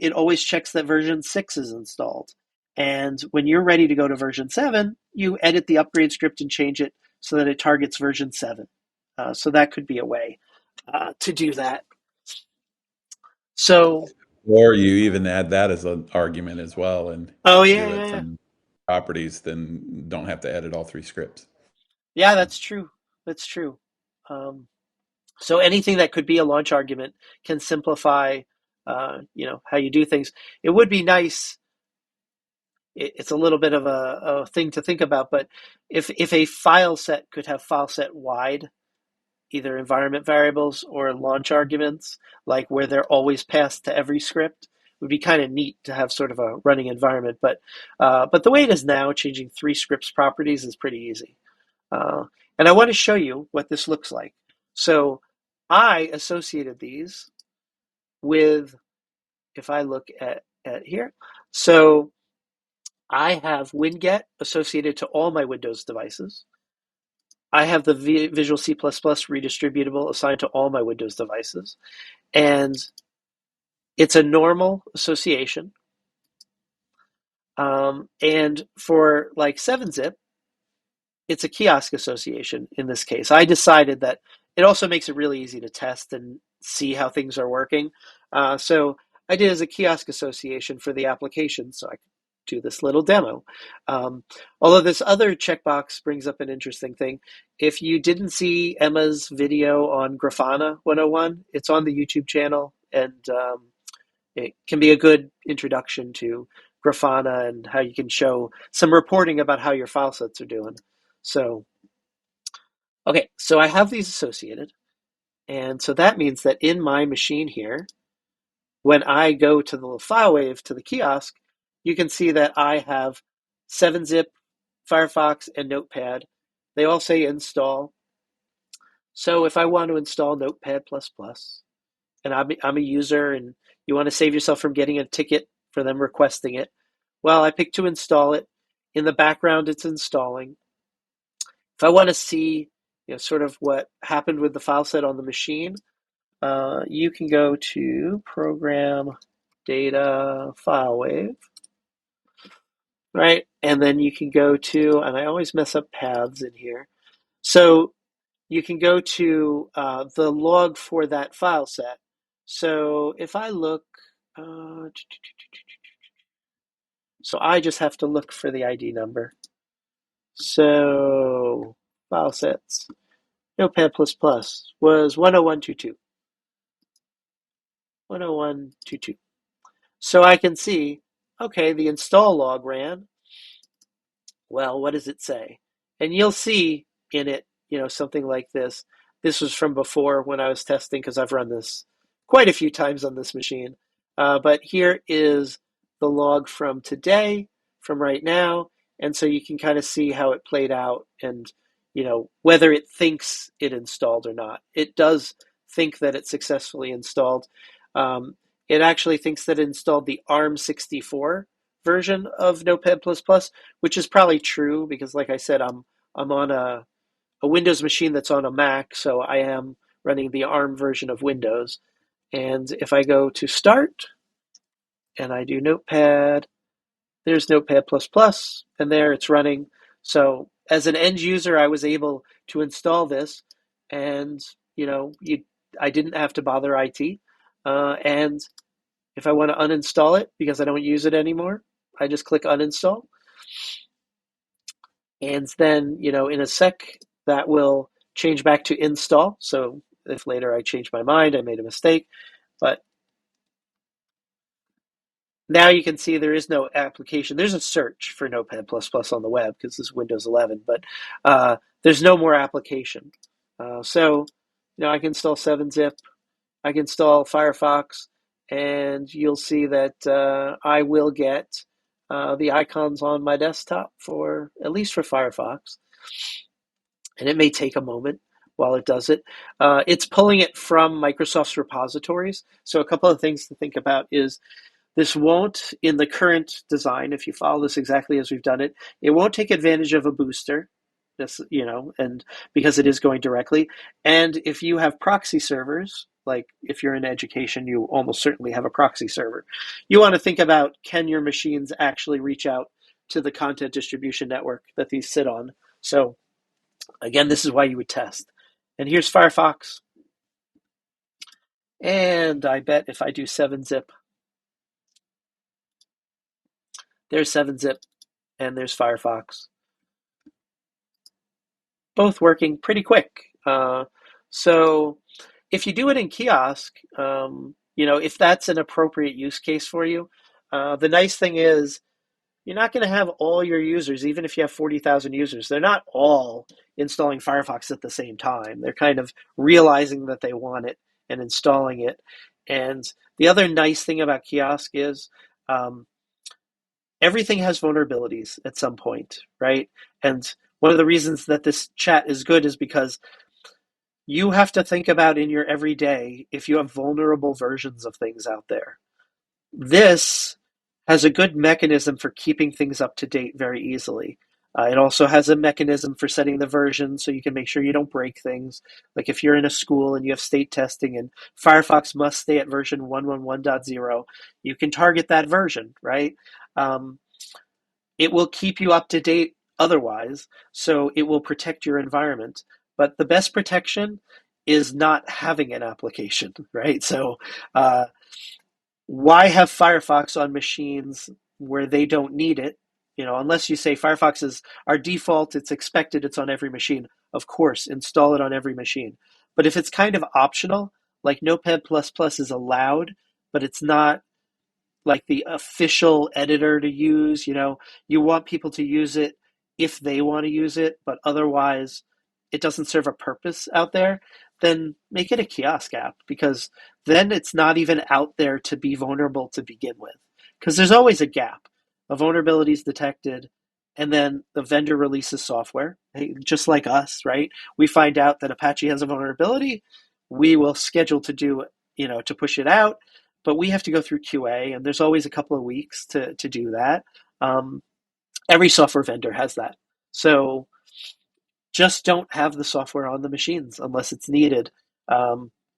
it always checks that version 6 is installed. And when you're ready to go to version 7, you edit the upgrade script and change it so that it targets version 7. So that could be a way to do that. So, Or you even add that as an argument as well and oh yeah, do it yeah, yeah. from properties, then don't have to edit all three scripts. Yeah, So, that's true. That's true. Um, so anything that could be a launch argument can simplify, how you do things. It would be nice. It's a little bit of a thing to think about, but if a file set could have file set wide, either environment variables or launch arguments, like where they're always passed to every script, would be kind of neat to have sort of a running environment. But the way it is now, changing three scripts properties is pretty easy. Uh, and I want to show you what this looks like. So I associated these with, if I look at here, so I have Winget associated to all my Windows devices. I have the Visual C++ redistributable assigned to all my Windows devices. And it's a normal association. And for like 7-zip, it's a kiosk association in this case. I decided that it also makes it really easy to test and see how things are working. So I did as a kiosk association for the application, so I could do this little demo. Although this other checkbox brings up an interesting thing. If you didn't see Emma's video on Grafana 101, it's on the YouTube channel, and it can be a good introduction to Grafana and how you can show some reporting about how your file sets are doing. So, okay, so I have these associated. And so that means that in my machine here, when I go to the FileWave to the kiosk, you can see that I have 7-zip, Firefox, and Notepad. They all say install. So if I want to install Notepad++, and I'm a user and you want to save yourself from getting a ticket for them requesting it, well, I pick to install it. In the background, it's installing. If I want to see, sort of what happened with the file set on the machine, you can go to Program Data FileWave, right? And then you can go to, and I always mess up paths in here. So you can go to the log for that file set. So if I look, so I just have to look for the ID number. So file sets, Notepad++ was 10122. 10122. So I can see, okay, the install log ran. Well, what does it say? And you'll see in it, something like this. This was from before when I was testing because I've run this quite a few times on this machine. But here is the log from today, from right now. And so you can kind of see how it played out and, whether it thinks it installed or not. It does think that it successfully installed. Um, it actually thinks that it installed the ARM64 version of Notepad++, which is probably true because, like I said, I'm on a Windows machine that's on a Mac, so I am running the ARM version of Windows. And if I go to Start and I do Notepad, there's Notepad++, and there it's running. So as an end user, I was able to install this, and I didn't have to bother IT. And if I want to uninstall it because I don't use it anymore, I just click uninstall. And then, in a sec, that will change back to install. So if later I change my mind, I made a mistake. But now you can see there is no application. There's a search for Notepad++ on the web because this is Windows 11, but there's no more application. So, I can install 7-zip, I can install Firefox, and you'll see that I will get the icons on my desktop for, at least for Firefox. And it may take a moment while it does it. It's pulling it from Microsoft's repositories. So a couple of things to think about is this won't, in the current design, if you follow this exactly as we've done it, it won't take advantage of a booster. This, and because it is going directly. And if you have proxy servers, like if you're in education, you almost certainly have a proxy server. You want to think about, can your machines actually reach out to the content distribution network that these sit on? So again, this is why you would test. And here's Firefox. And I bet if I do 7-zip, there's 7-zip and there's Firefox. Both working pretty quick. So if you do it in kiosk, if that's an appropriate use case for you, the nice thing is you're not going to have all your users, even if you have 40,000 users, they're not all installing Firefox at the same time. They're kind of realizing that they want it and installing it. And the other nice thing about kiosk is everything has vulnerabilities at some point, right? And one of the reasons that this chat is good is because you have to think about in your everyday if you have vulnerable versions of things out there. This has a good mechanism for keeping things up to date very easily. It also has a mechanism for setting the version so you can make sure you don't break things. Like if you're in a school and you have state testing and Firefox must stay at version 111.0, you can target that version, right? Um, it will keep you up to date otherwise, so it will protect your environment. But the best protection is not having an application, right? So uh, why have Firefox on machines where they don't need it? Unless you say Firefox is our default, it's expected, it's on every machine. Of course, install it on every machine. But if it's kind of optional, like Notepad++ is allowed, but it's not like the official editor to use. You want people to use it if they want to use it, but otherwise it doesn't serve a purpose out there, then make it a kiosk app, because then it's not even out there to be vulnerable to begin with. Because there's always a gap. A vulnerability is detected, and then the vendor releases software, just like us, right? We find out that Apache has a vulnerability, we will schedule to do, to push it out, but we have to go through QA, and there's always a couple of weeks to do that. Um, every software vendor has that. So just don't have the software on the machines unless it's needed.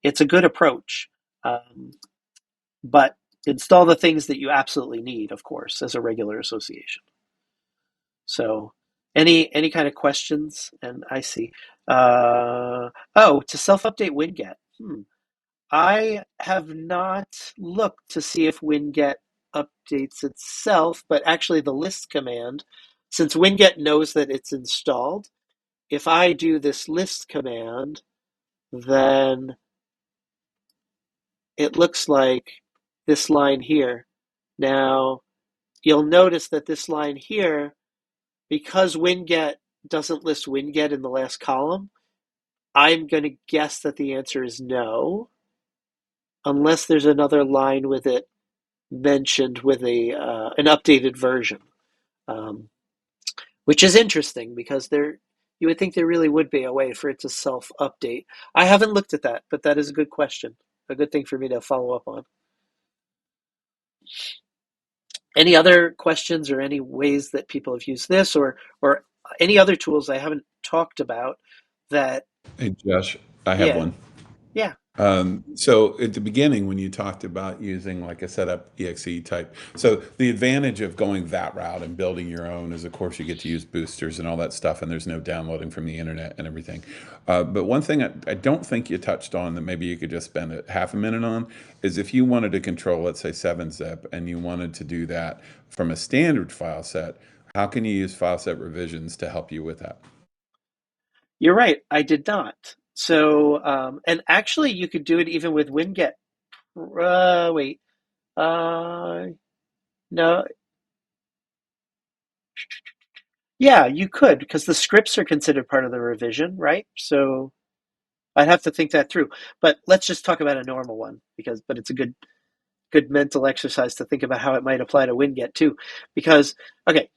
It's a good approach, um, but install the things that you absolutely need, of course, as a regular association. So, any kind of questions? And I see. To self-update Winget. I have not looked to see if Winget updates itself, but actually the list command, since Winget knows that it's installed, if I do this list command, then it looks like this line here. Now, you'll notice that this line here, because Winget doesn't list Winget in the last column, I'm going to guess that the answer is no, unless there's another line with it mentioned with an updated version, um, which is interesting because you would think there really would be a way for it to self-update. I haven't looked at that, but that is a good question, a good thing for me to follow up on. Any other questions or any ways that people have used this, or any other tools I haven't talked about that? Hey, Josh, I have Yeah, one. yeah. So at the beginning, when you talked about using like a setup exe type, so the advantage of going that route and building your own is, of course, you get to use boosters and all that stuff, and there's no downloading from the internet and everything. But one thing I don't think you touched on that maybe you could just spend a half a minute on is if you wanted to control, let's say, 7-zip, and you wanted to do that from a standard file set, how can you use file set revisions to help you with that? You're right. I did not. So, and actually, you could do it even with Winget. Wait. Uh, no. Yeah, you could, because the scripts are considered part of the revision, right? So I'd have to think that through. But let's just talk about a normal one, but it's a good mental exercise to think about how it might apply to Winget too. Because, okay,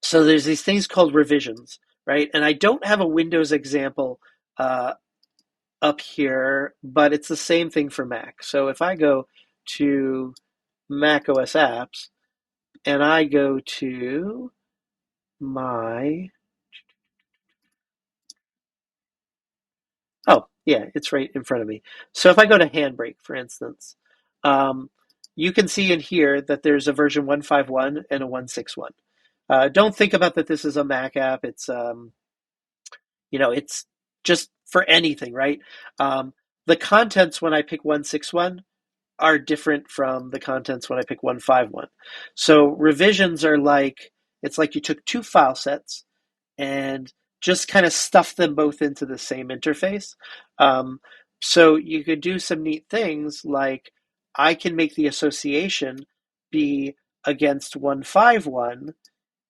so there's these things called revisions, right? And I don't have a Windows example uh, up here, but it's the same thing for Mac. So if I go to Mac OS apps and I go to my, oh, yeah, it's right in front of me. So if I go to Handbrake, for instance, um, you can see in here that there's a version 151 and a 161. Don't think about that this is a Mac app. It's just for anything, right? The contents when I pick 161 are different from the contents when I pick 151. So revisions are like, it's like you took two file sets and just kind of stuff them both into the same interface. Um, so you could do some neat things like I can make the association be against 151,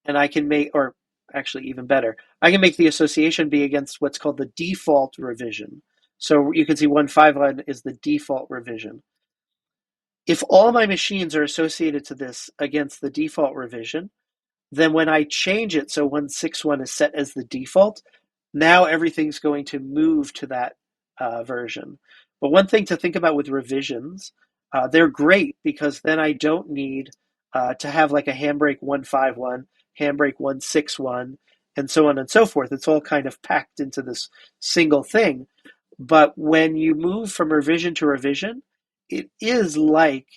and I can make, or actually even better, I can make the association be against what's called the default revision. So you can see 151 is the default revision. If all my machines are associated to this against the default revision, then when I change it so 161 is set as the default, now everything's going to move to that version. But one thing to think about with revisions, they're great because then I don't need to have like a Handbrake 151, Handbrake 161, and so on and so forth. It's all kind of packed into this single thing. But when you move from revision to revision, it is like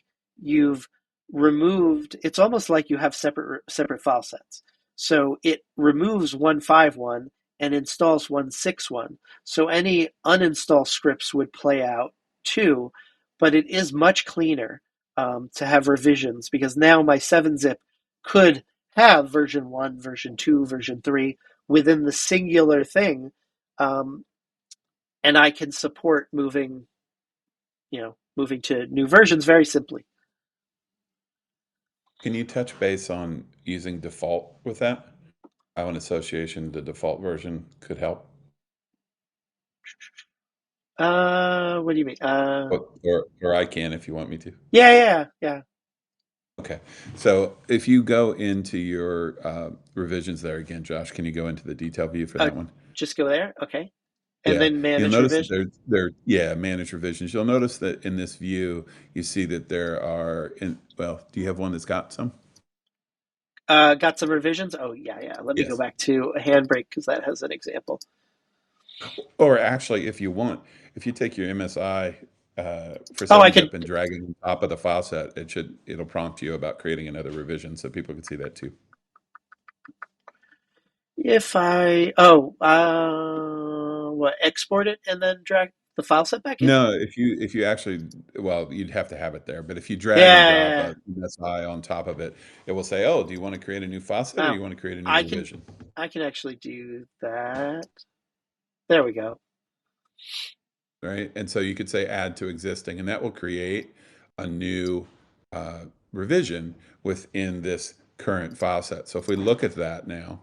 you've removed, it's almost like you have separate file sets. So it removes 151 and installs 161. So any uninstall scripts would play out too, but it is much cleaner to have revisions, because now my 7-zip could have version 1, version 2, version 3 within the singular thing. And I can support moving to new versions very simply. Can you touch base on using default with that? How an association to default version could help? What do you mean? Or I can if you want me to. Yeah. Okay. So if you go into your revisions there again, Josh, can you go into the detail view for Uh, that one? just go there. Okay. And Yeah, then you'll manage notice that revision. yeah, manage revisions. You'll notice that in this view, you see that there are well, do you have one that's got some? Got some revisions. Oh, yeah. Let me go Yes. back to a handbrake because that has an example. Or actually, if you want, if you take your MSI for Oh, I settings could, up and drag it on top of the file set, it'll prompt you about creating another revision so people can see that too. if I, what, export it and then drag the file set back in? No, if you actually, well, you'd have to have it there. But if you drag and drop Yeah. a MSI on top of it, it will say, "Oh, do you want to create a new faucet or do Oh, you want to create a new I can, revision?" I can actually do that. There we go. Right? And so you could say add to existing, and that will create a new revision within this current file set. So if we look at that now,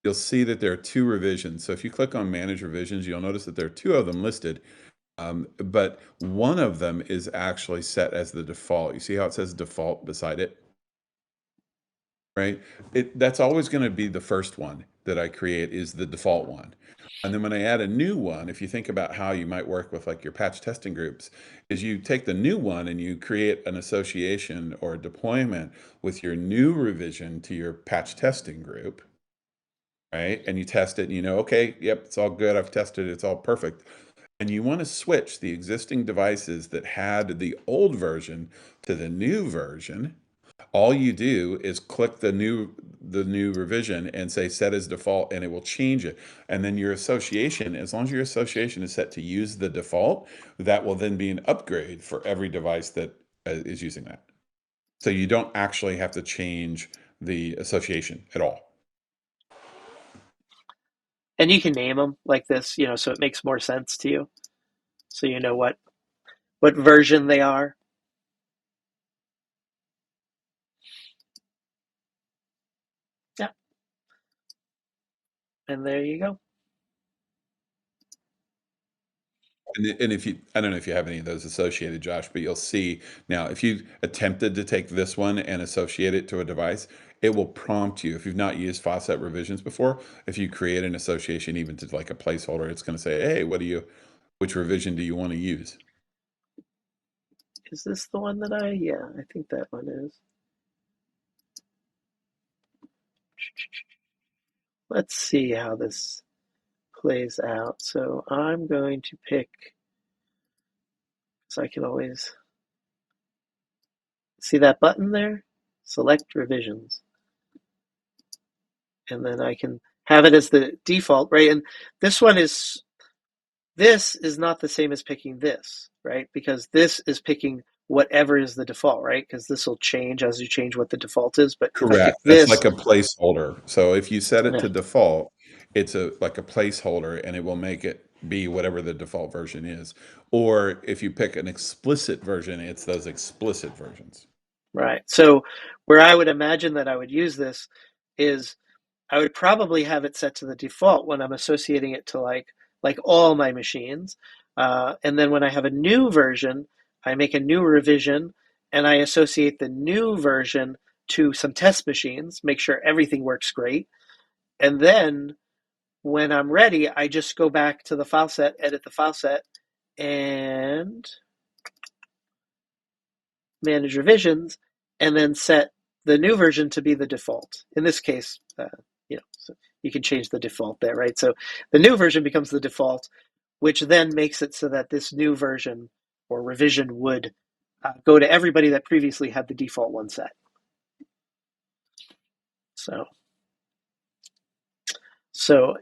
you'll see that there are two revisions. So if you click on manage revisions, you'll notice that there are two of them listed. But one of them is actually set as the default. You see how it says default beside it, right? That's always going to be the first one that I create is the default one. And then when I add a new one, if you think about how you might work with like your patch testing groups, is you take the new one and you create an association or a deployment with your new revision to your patch testing group, right? And you test it and you know, okay, yep, it's all good. I've tested it. It's all perfect. And you want to switch the existing devices that had the old version to the new version. All you do is click the new revision and say set as default and it will change it. And then your association, as long as your association is set to use the default, that will then be an upgrade for every device that is using that. So you don't actually have to change the association at all. And you can name them like this, so it makes more sense to you. So you know what version they are. Yeah. And there you go. And if you, I don't know if you have any of those associated, Josh, but you'll see now if you attempted to take this one and associate it to a device, it will prompt you. If you've not used faucet revisions before, if you create an association even to like a placeholder, it's going to say, "Hey, which revision do you want to use?" Is this the one that yeah, I think that one is. Let's see how this plays out. So I'm going to pick, so I can always see that button there, select revisions, and then I can have it as the default, right? And this one is, this is not the same as picking this, right? Because this is picking whatever is the default, right? Because this will change as you change what the default is. But if I pick Correct. That's this, like a placeholder. So if you set it yeah, to default, it's a like a placeholder and it will make it be whatever the default version is. Or if you pick an explicit version, it's those explicit versions. right. So where I would imagine that I would use this is I would probably have it set to the default when I'm associating it to like all my machines. And then when I have a new version, I make a new revision and I associate the new version to some test machines, make sure everything works great. And then when I'm ready, I just go back to the file set, edit the file set, and manage revisions, and then set the new version to be the default. In this case, so you can change the default there, right? So the new version becomes the default, which then makes it so that this new version or revision would go to everybody that previously had the default one set. So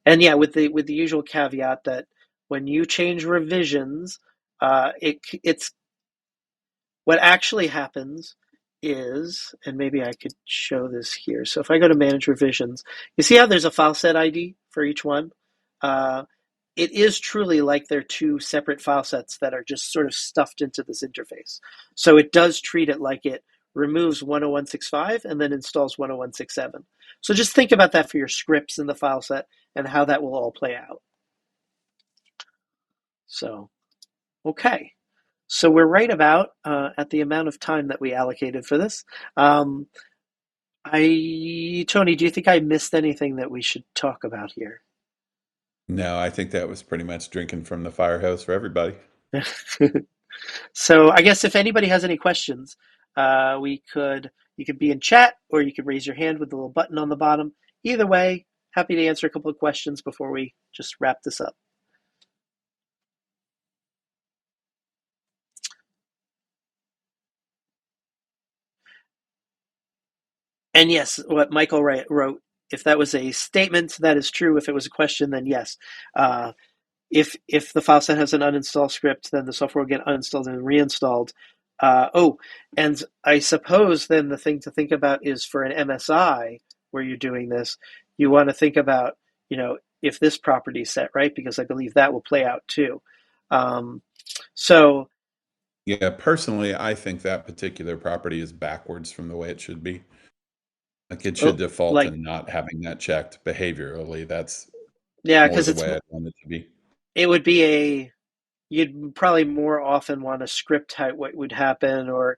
and yeah, with the usual caveat that when you change revisions, it's what actually happens is, and maybe I could show this here. So if I go to manage revisions, you see how there's a file set ID for each one? Uh, it is truly like they're two separate file sets that are just sort of stuffed into this interface. So it does treat it like it removes 10165, and then installs 10167. So just think about that for your scripts in the file set and how that will all play out. So, okay. So we're right about at the amount of time that we allocated for this. Um, Tony, do you think I missed anything that we should talk about here? No, I think that was pretty much drinking from the fire hose for everybody. So I guess if anybody has any questions, we could you could be in chat or you could raise your hand with the little button on the bottom. Either way, happy to answer a couple of questions before we just wrap this up. And yes, what Michael wrote, if that was a statement, that is true. If it was a question, then yes. If the file set has an uninstall script, then the software will get uninstalled and reinstalled. And I suppose then the thing to think about is for an MSI where you're doing this, you want to think about, if this property is set, right? Because I believe that will play out too. Um, so, Yeah, personally, I think that particular property is backwards from the way it should be. Like it should oh, default to like, not having that checked behaviorally. That's yeah, more because the way I'd want it to be. it would be you'd probably more often want to script how what would happen or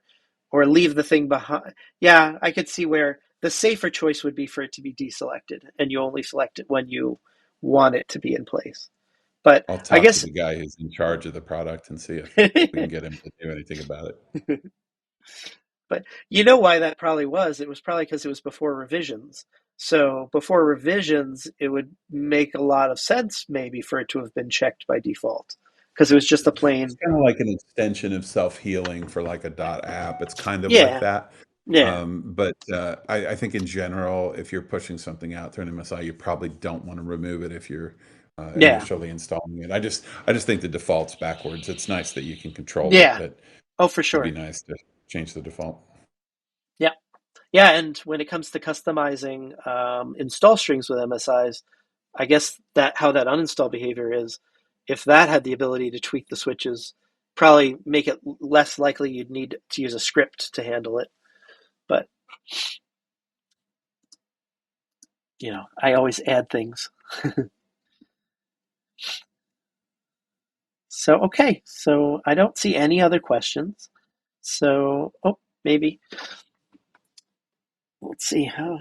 leave the thing behind. Yeah, I could see where the safer choice would be for it to be deselected and you only select it when you want it to be in place. But I'll I talk to guess the guy who's in charge of the product and see if we can get him to do anything about it. but you know why that probably was? It was probably because it was before revisions. So before revisions, it would make a lot of sense maybe for it to have been checked by default because it was just a It's plain kind of like an extension of self-healing for like a dot app. It's kind of like yeah, that. yeah, But I think in general, if you're pushing something out through an MSI, you probably don't want to remove it if you're yeah, initially installing it. I just think the default's backwards. It's nice that you can control it, yeah. but Oh, for it'd be sure. nice to change the default. Yeah. Yeah, and when it comes to customizing install strings with MSIs, I guess that how that uninstall behavior is, if that had the ability to tweak the switches, probably make it less likely you'd need to use a script to handle it. But, I always add things. So, okay. So I don't see any other questions. So, oh, maybe. Let's see how.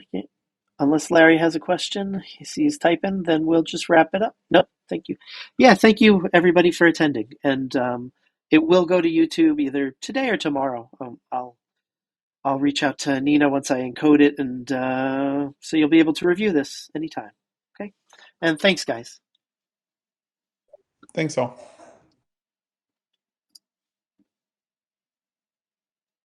Unless Larry has a question, he's typing, then we'll just wrap it up. Nope, thank you. Yeah, thank you everybody for attending, and it will go to YouTube either today or tomorrow. I'll reach out to Nina once I encode it, and so you'll be able to review this anytime. Okay, and thanks, guys. Thanks all.